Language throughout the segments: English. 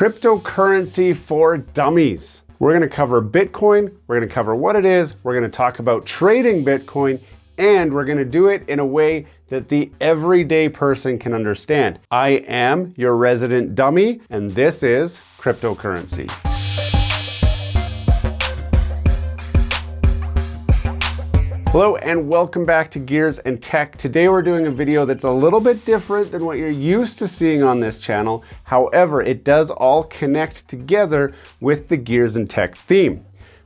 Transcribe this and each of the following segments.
cryptocurrency for dummies. We're gonna cover Bitcoin, we're gonna cover what it is, we're gonna talk about trading Bitcoin, and we're gonna do it in a way that the everyday person can understand. I am your resident dummy, and this is cryptocurrency. Hello and welcome back to Gears and Tech. Today we're doing a video that's a little bit different than what you're used to seeing on this channel. However, it does all connect together with the Gears and Tech theme.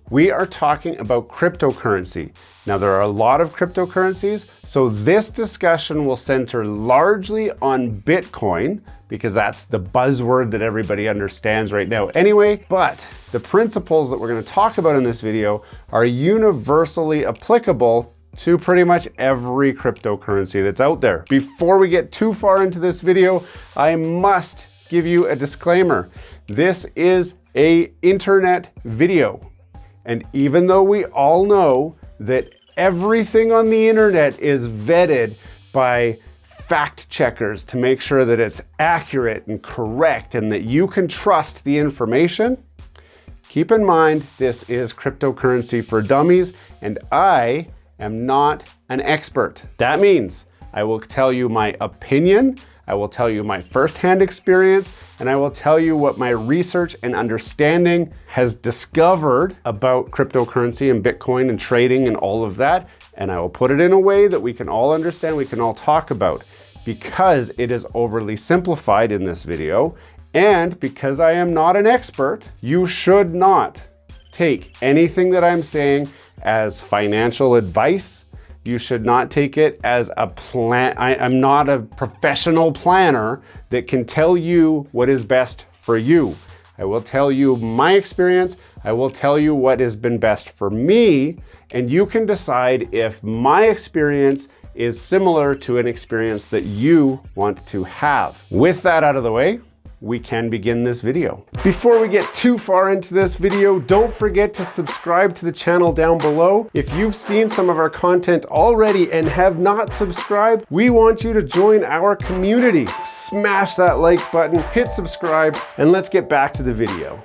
We are talking about cryptocurrency. Now, there are a lot of cryptocurrencies, so this discussion will center largely on Bitcoin because that's the buzzword that everybody understands right now anyway. But the principles that we're going to talk about in this video are universally applicable to pretty much every cryptocurrency that's out there. Before we get too far into this video, I must give you a disclaimer. This is an internet video. And even though we all know that everything on the internet is vetted by fact checkers to make sure that it's accurate and correct and that you can trust the information, keep in mind this is cryptocurrency for dummies and I am not an expert. That means I will tell you my opinion, I will tell you my firsthand experience, and I will tell you what my research and understanding has discovered about cryptocurrency and Bitcoin and trading and all of that. And I will put it in a way that we can all understand, we can all talk about, because it is overly simplified in this video. And because I am not an expert, you should not take anything that I'm saying as financial advice. You should not take it as a plan. I'm not a professional planner that can tell you what is best for you. I will tell you my experience. I will tell you what has been best for me, and you can decide if my experience is similar to an experience that you want to have. With that out of the way, we can begin this video. Before we get too far into this video, don't forget to subscribe to the channel down below. If you've seen some of our content already and have not subscribed, we want you to join our community. Smash that like button, hit subscribe, and let's get back to the video.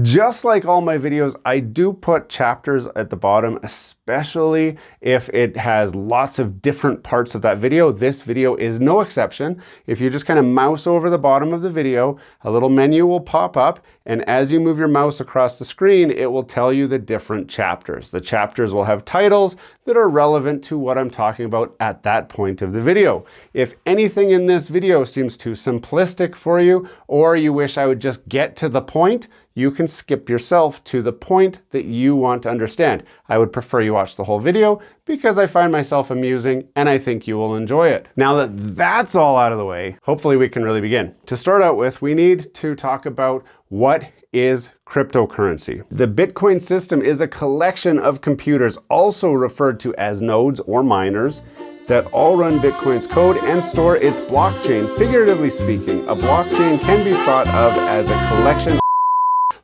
Just like all my videos, I do put chapters at the bottom, especially if it has lots of different parts of that video. This video is no exception. If you just kind of mouse over the bottom of the video, a little menu will pop up, and as you move your mouse across the screen, it will tell you the different chapters. The chapters will have titles that are relevant to what I'm talking about at that point of the video. If anything in this video seems too simplistic for you, or you wish I would just get to the point, you can skip yourself to the point that you want to understand. I would prefer you watch the whole video because I find myself amusing and I think you will enjoy it. Now that that's all out of the way, hopefully we can really begin. To start out with, we need to talk about what is cryptocurrency. The Bitcoin system is a collection of computers, also referred to as nodes or miners, that all run Bitcoin's code and store its blockchain. Figuratively speaking, a blockchain can be thought of as a collection.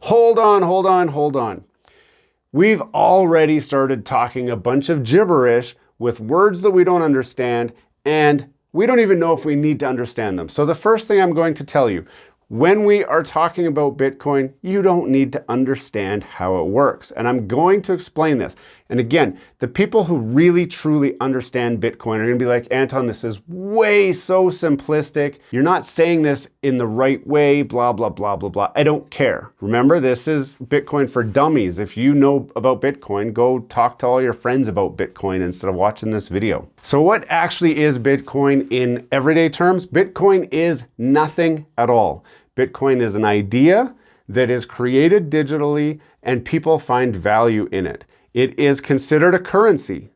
Hold on. We've already started talking a bunch of gibberish with words that we don't understand, and we don't even know if we need to understand them. So the first thing I'm going to tell you, when we are talking about Bitcoin, you don't need to understand how it works. And I'm going to explain this. And again, the people who really truly understand Bitcoin are going to be like, Anton, this is way so simplistic. You're not saying this in the right way, blah, blah, blah, blah, blah. I don't care. Remember, this is Bitcoin for dummies. If you know about Bitcoin, go talk to all your friends about Bitcoin instead of watching this video. So what actually is Bitcoin in everyday terms? Bitcoin is nothing at all. Bitcoin is an idea that is created digitally and people find value in it. It is considered a currency.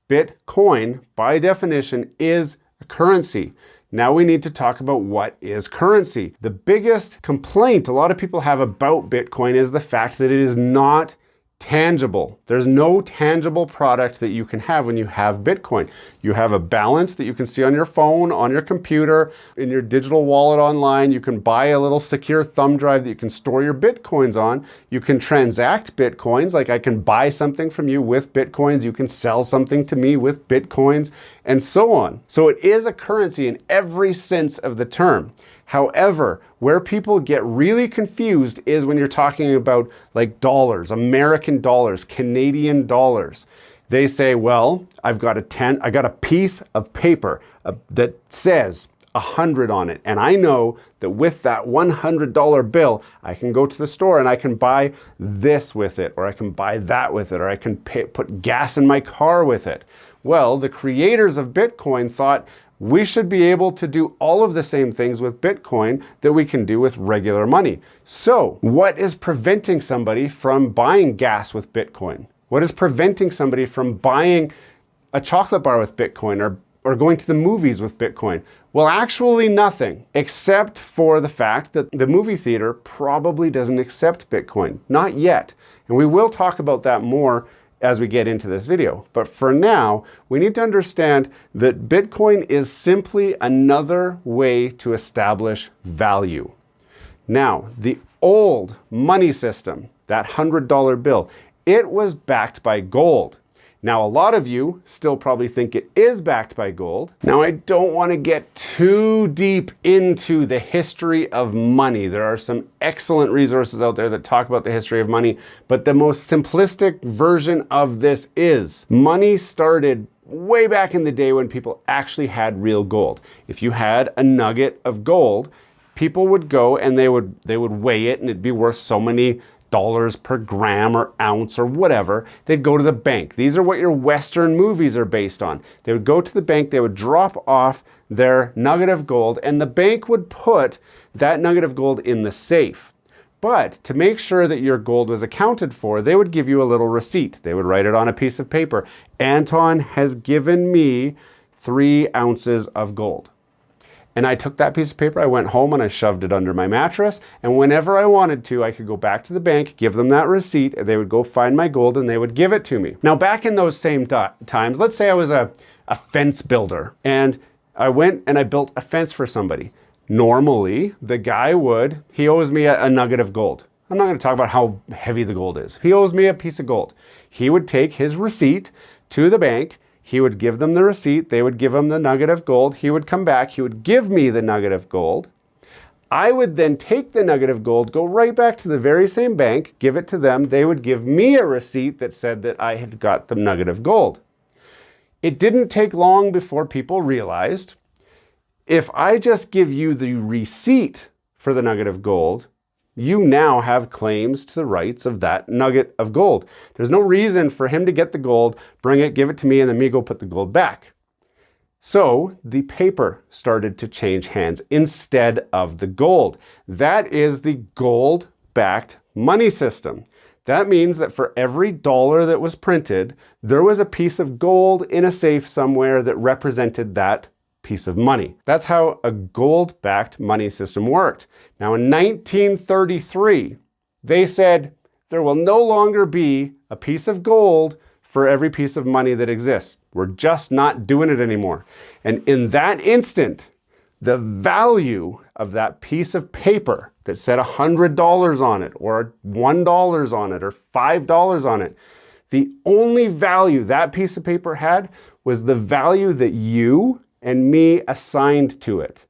Bitcoin, by definition, is a currency. Now we need to talk about what is currency. The biggest complaint a lot of people have about Bitcoin is the fact that it is not tangible. There's no tangible product that you can have when you have Bitcoin. You have a balance that you can see on your phone, on your computer, in your digital wallet online. You can buy a little secure thumb drive that you can store your Bitcoins on. You can transact Bitcoins, like I can buy something from you with Bitcoins. You can sell something to me with Bitcoins, and so on. So it is a currency in every sense of the term. However, where people get really confused is when you're talking about like dollars, American dollars, Canadian dollars. They say, well, I got a piece of paper that says 100 on it. And I know that with that $100 bill, I can go to the store and I can buy this with it, or I can buy that with it, or I can put gas in my car with it. Well, the creators of Bitcoin thought we should be able to do all of the same things with Bitcoin that we can do with regular money. So what is preventing somebody from buying gas with Bitcoin? What is preventing somebody from buying a chocolate bar with Bitcoin or going to the movies with Bitcoin? Well, actually nothing, except for the fact that the movie theater probably doesn't accept Bitcoin. Not yet. And we will talk about that more as we get into this video. But for now, we need to understand that Bitcoin is simply another way to establish value. Now, the old money system, that $100 bill, it was backed by gold. Now, a lot of you still probably think it is backed by gold. Now, I don't want to get too deep into the history of money. There are some excellent resources out there that talk about the history of money, but the most simplistic version of this is money started way back in the day when people actually had real gold. If you had a nugget of gold, people would go and they would weigh it and it'd be worth so many dollars per gram or ounce or whatever. They'd go to the bank. These are what your Western movies are based on. They would go to the bank, they would drop off their nugget of gold, and the bank would put that nugget of gold in the safe. But to make sure that your gold was accounted for, they would give you a little receipt. They would write it on a piece of paper. Anton has given me 3 ounces of gold. And I took that piece of paper, I went home and I shoved it under my mattress. And whenever I wanted to, I could go back to the bank, give them that receipt, and they would go find my gold and they would give it to me. Now, back in those same times, let's say I was a fence builder and I went and I built a fence for somebody. Normally, the guy he owes me a nugget of gold. I'm not going to talk about how heavy the gold is. He owes me a piece of gold. He would take his receipt to the bank. He would give them the receipt, they would give him the nugget of gold, he would come back, he would give me the nugget of gold. I would then take the nugget of gold, go right back to the very same bank, give it to them, they would give me a receipt that said that I had got the nugget of gold. It didn't take long before people realized, if I just give you the receipt for the nugget of gold, you now have claims to the rights of that nugget of gold. There's no reason for him to get the gold, bring it, give it to me, and then me go put the gold back. So the paper started to change hands instead of the gold. That is the gold-backed money system. That means that for every dollar that was printed, there was a piece of gold in a safe somewhere that represented that piece of money. That's how a gold-backed money system worked. Now in 1933, they said there will no longer be a piece of gold for every piece of money that exists. We're just not doing it anymore. And in that instant, the value of that piece of paper that said $100 on it, or $1 on it, or $5 on it, the only value that piece of paper had was the value that you and me assigned to it.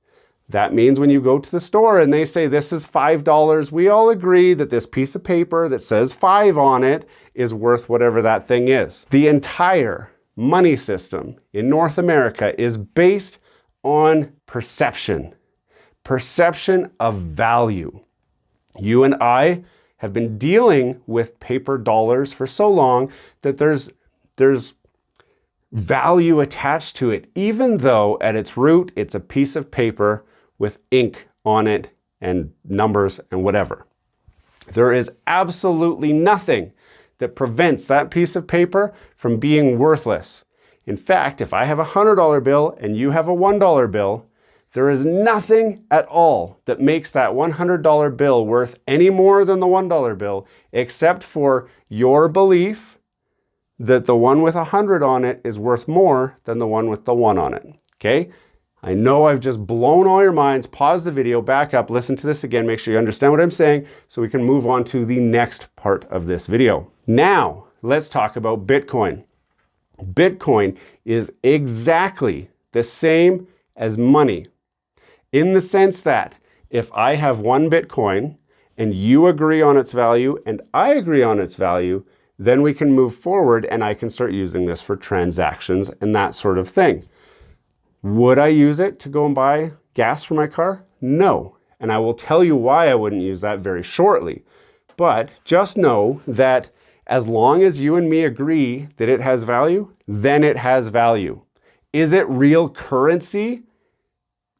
That means when you go to the store and they say this is $5, we all agree that this piece of paper that says 5 on it is worth whatever that thing is. The entire money system in North America is based on perception. Perception of value. You and I have been dealing with paper dollars for so long that there's value attached to it, even though at its root, it's a piece of paper with ink on it and numbers and whatever. There is absolutely nothing that prevents that piece of paper from being worthless. In fact, if I have a $100 bill and you have a $1 bill, there is nothing at all that makes that $100 bill worth any more than the $1 bill, except for your belief that the one with 100 on it is worth more than the one with the 1 on it, okay? I know I've just blown all your minds. Pause the video, back up, listen to this again, make sure you understand what I'm saying so we can move on to the next part of this video. Now, let's talk about Bitcoin. Bitcoin is exactly the same as money in the sense that If I have one Bitcoin and you agree on its value and I agree on its value, then we can move forward and I can start using this for transactions and that sort of thing. Would I use it to go and buy gas for my car? No. And I will tell you why I wouldn't use that very shortly. But just know that as long as you and me agree that it has value, then it has value. Is it real currency?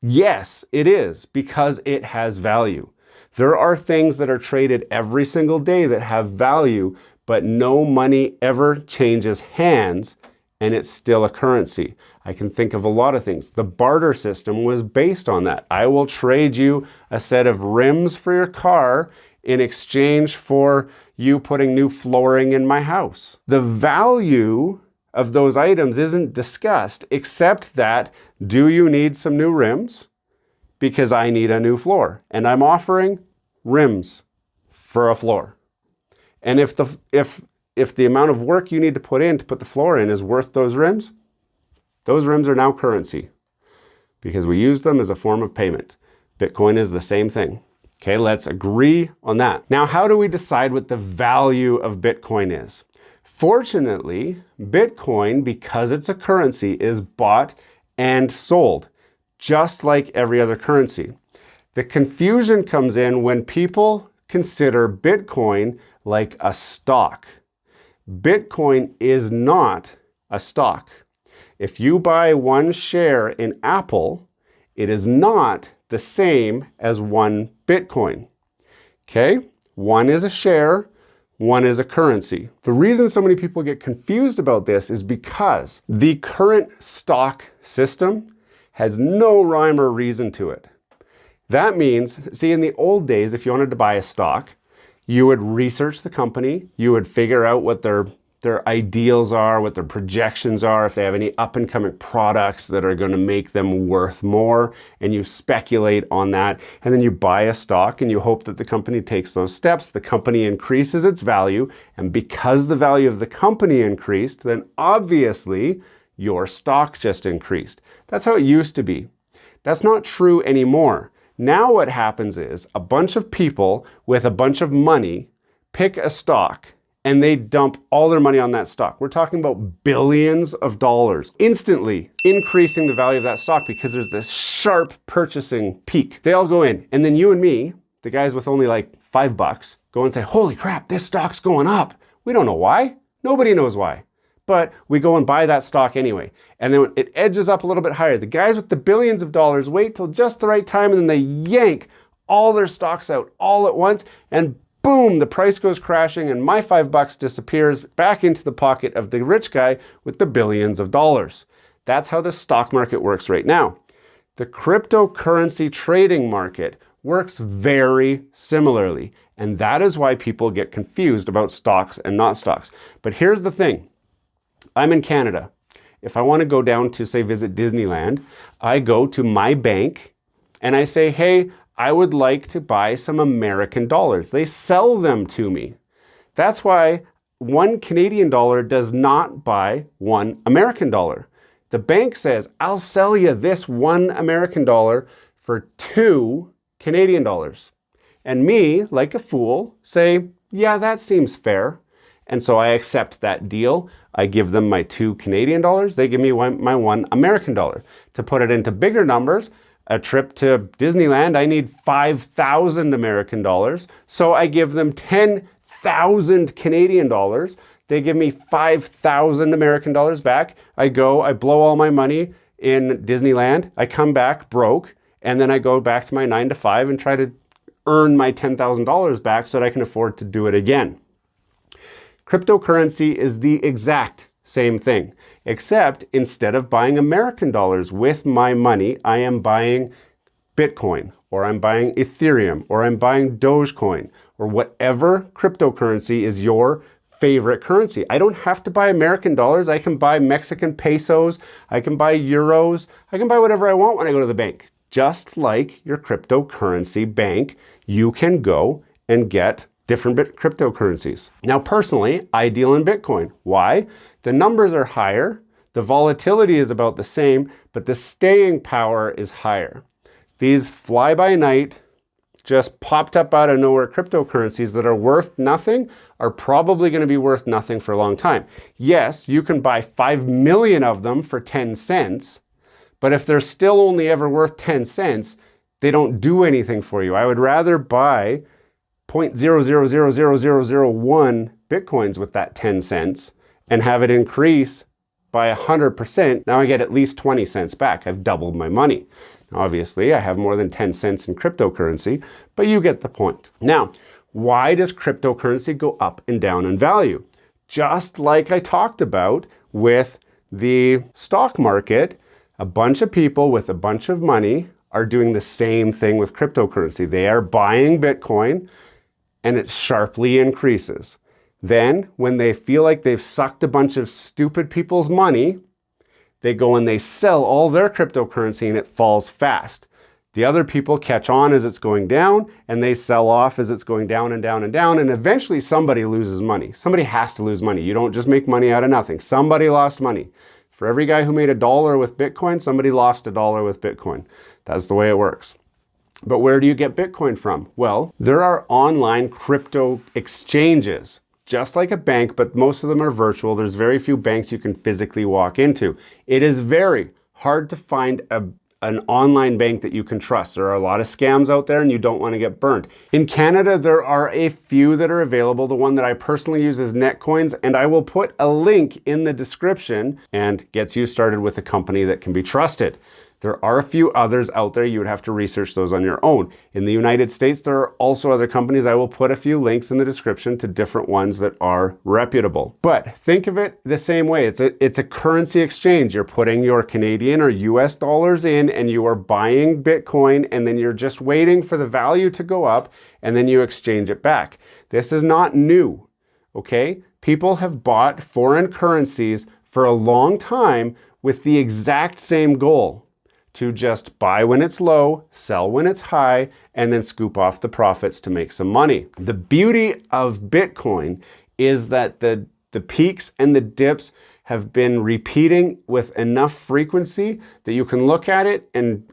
Yes, it is, because it has value. There are things that are traded every single day that have value, but no money ever changes hands, and it's still a currency. I can think of a lot of things. The barter system was based on that. I will trade you a set of rims for your car in exchange for you putting new flooring in my house. The value of those items isn't discussed, except that, do you need some new rims? Because I need a new floor, and I'm offering rims for a floor. And if the amount of work you need to put the floor in is worth those rims are now currency because we use them as a form of payment. Bitcoin is the same thing. Okay, let's agree on that. Now, how do we decide what the value of Bitcoin is? Fortunately, Bitcoin, because it's a currency, is bought and sold, just like every other currency. The confusion comes in when people consider Bitcoin like a stock. Bitcoin is not a stock. If you buy one share in Apple, it is not the same as one Bitcoin. Okay? One is a share, one is a currency. The reason so many people get confused about this is because the current stock system has no rhyme or reason to it. That means, see, in the old days, if you wanted to buy a stock, you would research the company, you would figure out what their ideals are, what their projections are, if they have any up-and-coming products that are going to make them worth more, and you speculate on that, and then you buy a stock and you hope that the company takes those steps, the company increases its value, and because the value of the company increased, then obviously your stock just increased. That's how it used to be. That's not true anymore. Now what happens is a bunch of people with a bunch of money pick a stock and they dump all their money on that stock. We're talking about billions of dollars, instantly increasing the value of that stock because there's this sharp purchasing peak. They all go in, and then you and me, the guys with only like $5, go and say, holy crap, this stock's going up. We don't know why. Nobody knows why. But we go and buy that stock anyway. And then it edges up a little bit higher. The guys with the billions of dollars wait till just the right time, and then they yank all their stocks out all at once, and boom, the price goes crashing and my $5 disappears back into the pocket of the rich guy with the billions of dollars. That's how the stock market works right now. The cryptocurrency trading market works very similarly, and that is why people get confused about stocks and not stocks. But here's the thing. I'm in Canada. If I want to go down to, say, visit Disneyland, I go to my bank and I say, hey, I would like to buy some American dollars. They sell them to me. That's why one Canadian dollar does not buy one American dollar. The bank says, I'll sell you this one American dollar for 2 Canadian dollars. And me, like a fool, say, yeah, that seems fair. And so I accept that deal. I give them my 2 Canadian dollars. They give me my 1 American dollar. To put it into bigger numbers, a trip to Disneyland, I need 5,000 American dollars. So I give them 10,000 Canadian dollars. They give me 5,000 American dollars back. I go, I blow all my money in Disneyland. I come back broke, and then I go back to my 9 to 5 and try to earn my $10,000 back so that I can afford to do it again. Cryptocurrency is the exact same thing, except instead of buying American dollars with my money, I am buying Bitcoin, or I'm buying Ethereum, or I'm buying Dogecoin, or whatever cryptocurrency is your favorite currency. I don't have to buy American dollars. I can buy Mexican pesos. I can buy euros. I can buy whatever I want when I go to the bank. Just like your cryptocurrency bank, you can go and get different cryptocurrencies. Now, personally, I deal in Bitcoin. Why? The numbers are higher, the volatility is about the same, but the staying power is higher. These fly-by-night just popped up out of nowhere cryptocurrencies that are worth nothing are probably going to be worth nothing for a long time. Yes, you can buy 5 million of them for 10 cents, but if they're still only ever worth 10 cents, they don't do anything for you. I would rather buy 0.000001 Bitcoins with that 10 cents and have it increase by 100%. Now I get at least 20 cents back. I've doubled my money. Now, obviously, I have more than 10 cents in cryptocurrency, but you get the point. Now, why does cryptocurrency go up and down in value? Just like I talked about with the stock market, a bunch of people with a bunch of money are doing the same thing with cryptocurrency. They are buying Bitcoin and it sharply increases. Then, when they feel like they've sucked a bunch of stupid people's money, they go and they sell all their cryptocurrency and it falls fast. The other people catch on as it's going down and they sell off as it's going down and down and down, and eventually somebody loses money. Somebody has to lose money. You don't just make money out of nothing. Somebody lost money. For every guy who made $1 with Bitcoin, somebody lost $1 with Bitcoin. That's the way it works. But where do you get Bitcoin from? Well, there are online crypto exchanges, just like a bank, but most of them are virtual. There's very few banks you can physically walk into. It is very hard to find an online bank that you can trust. There are a lot of scams out there and you don't want to get burnt. In Canada, there are a few that are available. The one that I personally use is Netcoins, and I will put a link in the description and gets you started with a company that can be trusted. There are a few others out there. You would have to research those on your own. In the United States, there are also other companies. I will put a few links in the description to different ones that are reputable. But think of it the same way. It's a currency exchange. You're putting your Canadian or US dollars in and you are buying Bitcoin, and then you're just waiting for the value to go up and then you exchange it back. This is not new, okay? People have bought foreign currencies for a long time with the exact same goal: to just buy when it's low, sell when it's high, and then scoop off the profits to make some money. The beauty of Bitcoin is that the peaks and the dips have been repeating with enough frequency that you can look at it and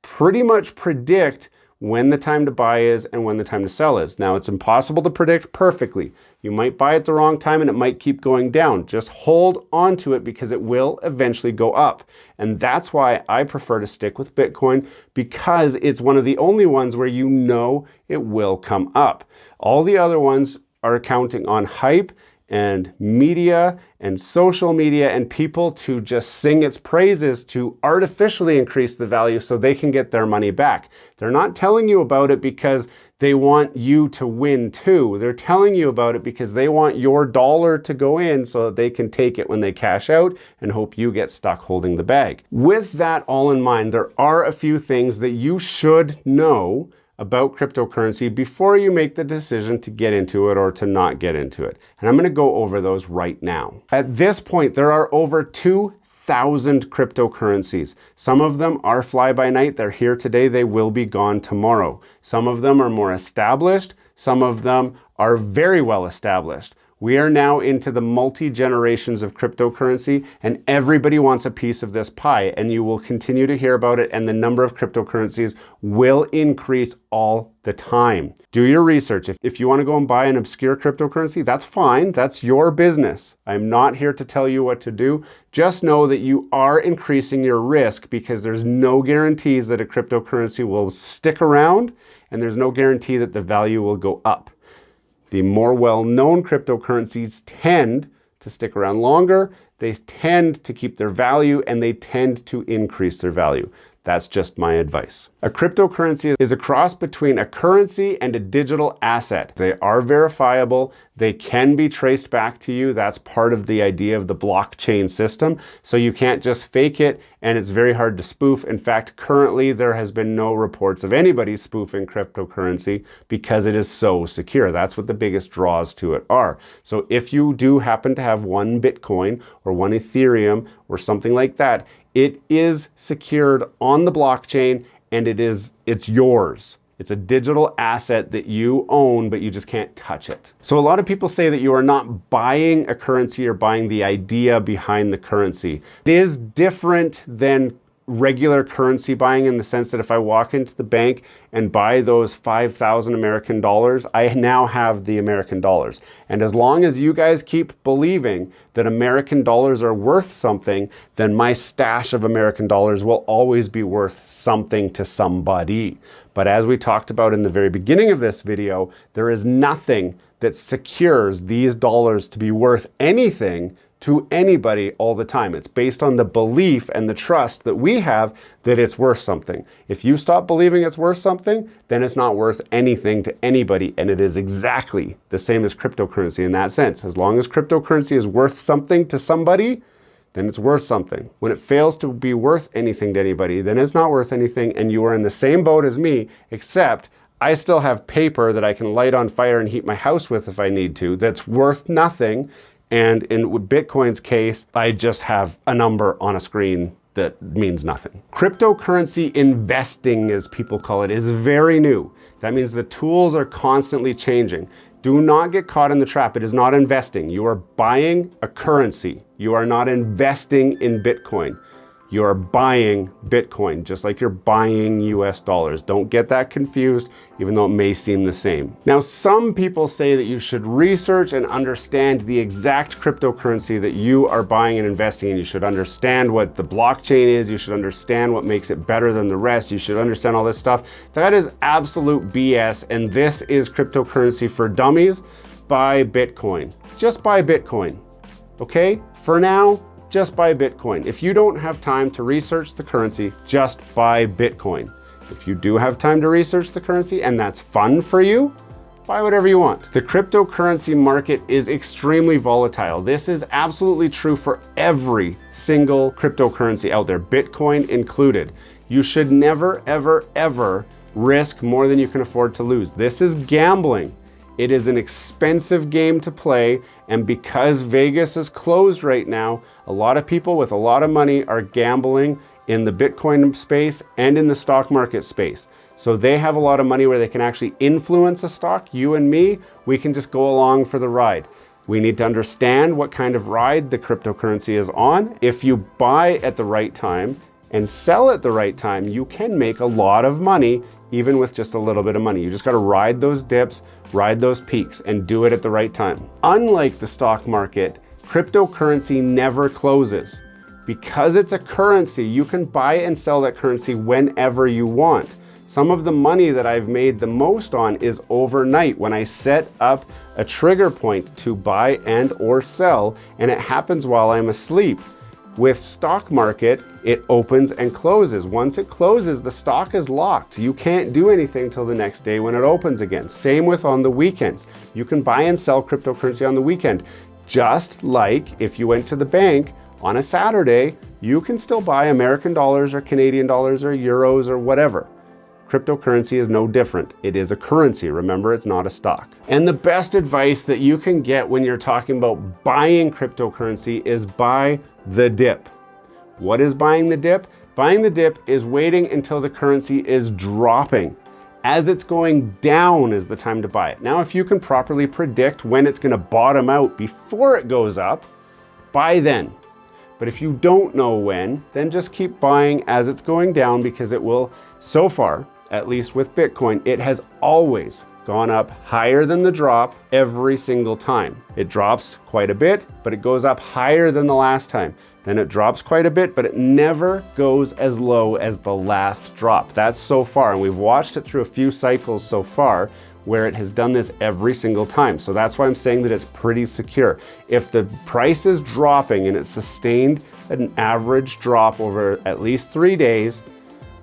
pretty much predict when the time to buy is and when the time to sell is. Now, it's impossible to predict perfectly. You might buy at the wrong time and it might keep going down. Just hold on to it because it will eventually go up. And that's why I prefer to stick with Bitcoin, because it's one of the only ones where you know it will come up. All the other ones are counting on hype and media and social media and people to just sing its praises to artificially increase the value so they can get their money back. They're not telling you about it because they want you to win too. They're telling you about it because they want your dollar to go in so that they can take it when they cash out and hope you get stuck holding the bag. With that all in mind, there are a few things that you should know about cryptocurrency before you make the decision to get into it or to not get into it. And I'm going to go over those right now. At this point, there are over 2,000 cryptocurrencies. Some of them are fly-by-night. They're here today. They will be gone tomorrow. Some of them are more established. Some of them are very well established. We are now into the multi-generations of cryptocurrency, and everybody wants a piece of this pie, and you will continue to hear about it, and the number of cryptocurrencies will increase all the time. Do your research. If you want to go and buy an obscure cryptocurrency, that's fine. That's your business. I'm not here to tell you what to do. Just know that you are increasing your risk because there's no guarantees that a cryptocurrency will stick around, and there's no guarantee that the value will go up. The more well-known cryptocurrencies tend to stick around longer, they tend to keep their value, and they tend to increase their value. That's just my advice. A cryptocurrency is a cross between a currency and a digital asset. They are verifiable. They can be traced back to you. That's part of the idea of the blockchain system. So you can't just fake it, and it's very hard to spoof. In fact, currently there has been no reports of anybody spoofing cryptocurrency because it is so secure. That's what the biggest draws to it are. So if you do happen to have one Bitcoin or one Ethereum or something like that, it is secured on the blockchain, and it's yours. It's a digital asset that you own, but you just can't touch it. So a lot of people say that you are not buying a currency, or buying the idea behind the currency. It is different than regular currency buying in the sense that if I walk into the bank and buy those 5,000 American dollars, I now have the American dollars. And as long as you guys keep believing that American dollars are worth something, then my stash of American dollars will always be worth something to somebody. But as we talked about in the very beginning of this video, there is nothing that secures these dollars to be worth anything to anybody all the time. It's based on the belief and the trust that we have that it's worth something. If you stop believing it's worth something, then it's not worth anything to anybody. And it is exactly the same as cryptocurrency in that sense. As long as cryptocurrency is worth something to somebody, then it's worth something. When it fails to be worth anything to anybody, then it's not worth anything, and you are in the same boat as me, except I still have paper that I can light on fire and heat my house with if I need to, that's worth nothing. And in Bitcoin's case, I just have a number on a screen that means nothing. Cryptocurrency investing, as people call it, is very new. That means the tools are constantly changing. Do not get caught in the trap. It is not investing. You are buying a currency. You are not investing in Bitcoin. You are buying Bitcoin, just like you're buying US dollars. Don't get that confused, even though it may seem the same. Now, some people say that you should research and understand the exact cryptocurrency that you are buying and investing in. You should understand what the blockchain is. You should understand what makes it better than the rest. You should understand all this stuff. That is absolute BS, and this is Cryptocurrency for Dummies. Buy Bitcoin. Just buy Bitcoin, okay? For now, just buy Bitcoin. If you don't have time to research the currency, just buy Bitcoin. If you do have time to research the currency and that's fun for you, buy whatever you want. The cryptocurrency market is extremely volatile. This is absolutely true for every single cryptocurrency out there, Bitcoin included. You should never, ever, ever risk more than you can afford to lose. This is gambling. It is an expensive game to play, and because Vegas is closed right now, a lot of people with a lot of money are gambling in the Bitcoin space and in the stock market space. So they have a lot of money where they can actually influence a stock. You and me, we can just go along for the ride. We need to understand what kind of ride the cryptocurrency is on. If you buy at the right time and sell at the right time, you can make a lot of money even with just a little bit of money. You just gotta ride those dips, ride those peaks, and do it at the right time. Unlike the stock market, cryptocurrency never closes. Because it's a currency, you can buy and sell that currency whenever you want. Some of the money that I've made the most on is overnight when I set up a trigger point to buy and or sell, and it happens while I'm asleep. With stock market, it opens and closes. Once it closes, the stock is locked. You can't do anything till the next day when it opens again. Same with on the weekends. You can buy and sell cryptocurrency on the weekend. Just like if you went to the bank on a Saturday, you can still buy American dollars or Canadian dollars or euros or whatever. Cryptocurrency is no different. It is a currency. Remember, it's not a stock. And the best advice that you can get when you're talking about buying cryptocurrency is buy the dip. What is buying the dip? Buying the dip is waiting until the currency is dropping. As it's going down is the time to buy it. Now, if you can properly predict when it's going to bottom out before it goes up, buy then. But if you don't know when, then just keep buying as it's going down, because it will, so far, at least with Bitcoin, it has always gone up higher than the drop every single time. It drops quite a bit, but it goes up higher than the last time. Then it drops quite a bit, but it never goes as low as the last drop. That's so far, and we've watched it through a few cycles so far where it has done this every single time. So that's why I'm saying that it's pretty secure. If the price is dropping and it's sustained an average drop over at least 3 days,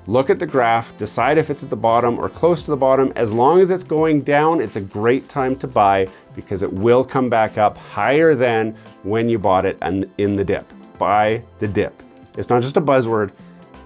look at the graph, decide if it's at the bottom or close to the bottom. As long as it's going down, it's a great time to buy, because it will come back up higher than when you bought it and in the dip. Buy the dip. It's not just a buzzword,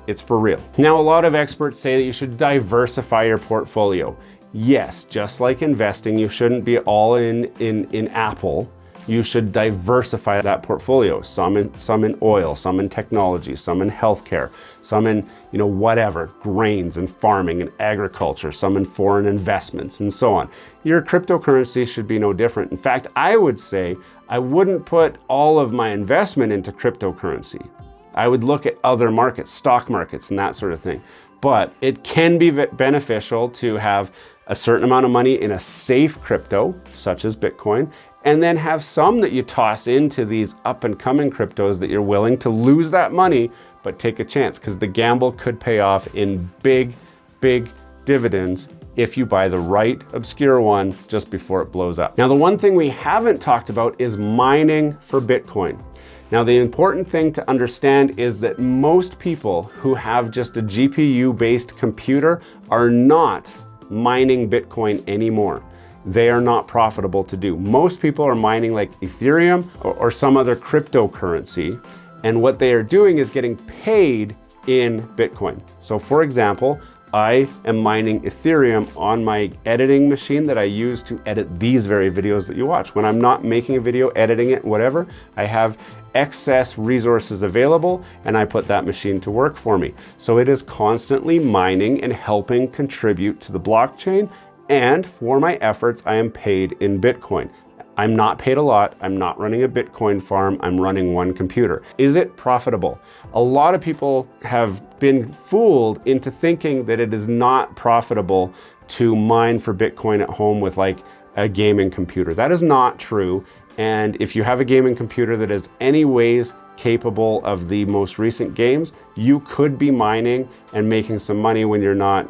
it's for real. Now, a lot of experts say that you should diversify your portfolio. Yes, just like investing, you shouldn't be all in Apple. You should diversify that portfolio. Some in oil, some in technology, some in healthcare, some in, whatever, grains and farming and agriculture, some in foreign investments and so on. Your cryptocurrency should be no different. In fact, I would say I wouldn't put all of my investment into cryptocurrency. I would look at other markets, stock markets and that sort of thing. But it can be beneficial to have a certain amount of money in a safe crypto, such as Bitcoin, and then have some that you toss into these up and coming cryptos that you're willing to lose that money, but take a chance, because the gamble could pay off in big, big dividends if you buy the right obscure one just before it blows up. Now, the one thing we haven't talked about is mining for Bitcoin. Now, the important thing to understand is that most people who have just a GPU-based computer are not mining Bitcoin anymore. They are not profitable to do. Most people are mining like Ethereum or some other cryptocurrency, and what they are doing is getting paid in Bitcoin. So for example, I am mining Ethereum on my editing machine that I use to edit these very videos that you watch. When I'm not making a video, editing it, whatever, I have excess resources available and I put that machine to work for me. So it is constantly mining and helping contribute to the blockchain, and for my efforts, I am paid in Bitcoin. I'm not paid a lot. I'm not running a Bitcoin farm. I'm running one computer. Is it profitable? A lot of people have been fooled into thinking that it is not profitable to mine for Bitcoin at home with like a gaming computer. That is not true. And if you have a gaming computer that is anyways capable of the most recent games, you could be mining and making some money when you're not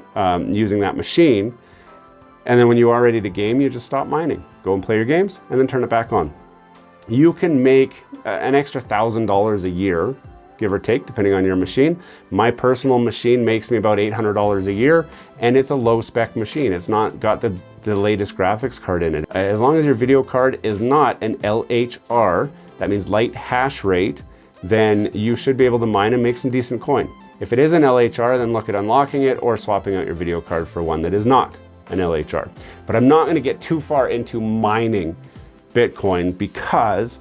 using that machine. And then when you are ready to game, you just stop mining. Go and play your games and then turn it back on. You can make an extra $1,000 a year, give or take, depending on your machine. My personal machine makes me about $800 a year, and it's a low spec machine. It's not got the latest graphics card in it. As long as your video card is not an LHR, that means light hash rate, then you should be able to mine and make some decent coin. If it is an LHR, then look at unlocking it or swapping out your video card for one that is not an LHR. But I'm not going to get too far into mining Bitcoin because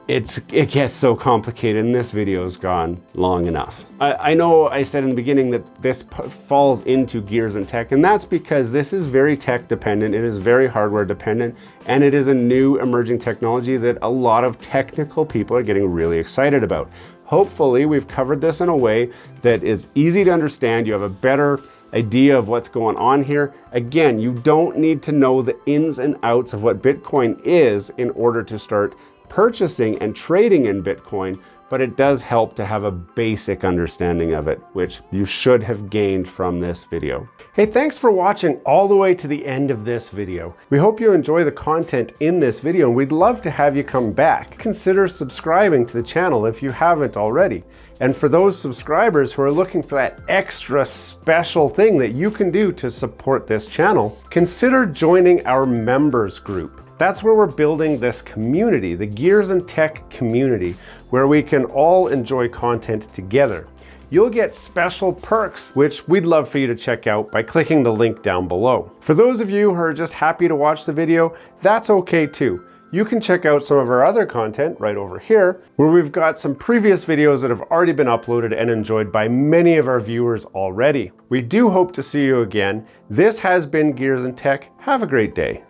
it gets so complicated and this video's gone long enough. I know I said in the beginning that this falls into gears and tech, and that's because this is very tech dependent, it is very hardware dependent, and it is a new emerging technology that a lot of technical people are getting really excited about. Hopefully we've covered this in a way that is easy to understand. You have a better idea of what's going on here. Again, you don't need to know the ins and outs of what Bitcoin is in order to start purchasing and trading in Bitcoin, but it does help to have a basic understanding of it, which you should have gained from this video. Hey, thanks for watching all the way to the end of this video. We hope you enjoy the content in this video, and we'd love to have you come back. Consider subscribing to the channel if you haven't already. And for those subscribers who are looking for that extra special thing that you can do to support this channel, consider joining our members group. That's where we're building this community, the Gears and Tech community, where we can all enjoy content together. You'll get special perks, which we'd love for you to check out by clicking the link down below. For those of you who are just happy to watch the video, that's okay too. You can check out some of our other content right over here, where we've got some previous videos that have already been uploaded and enjoyed by many of our viewers already. We do hope to see you again. This has been Gears and Tech. Have a great day.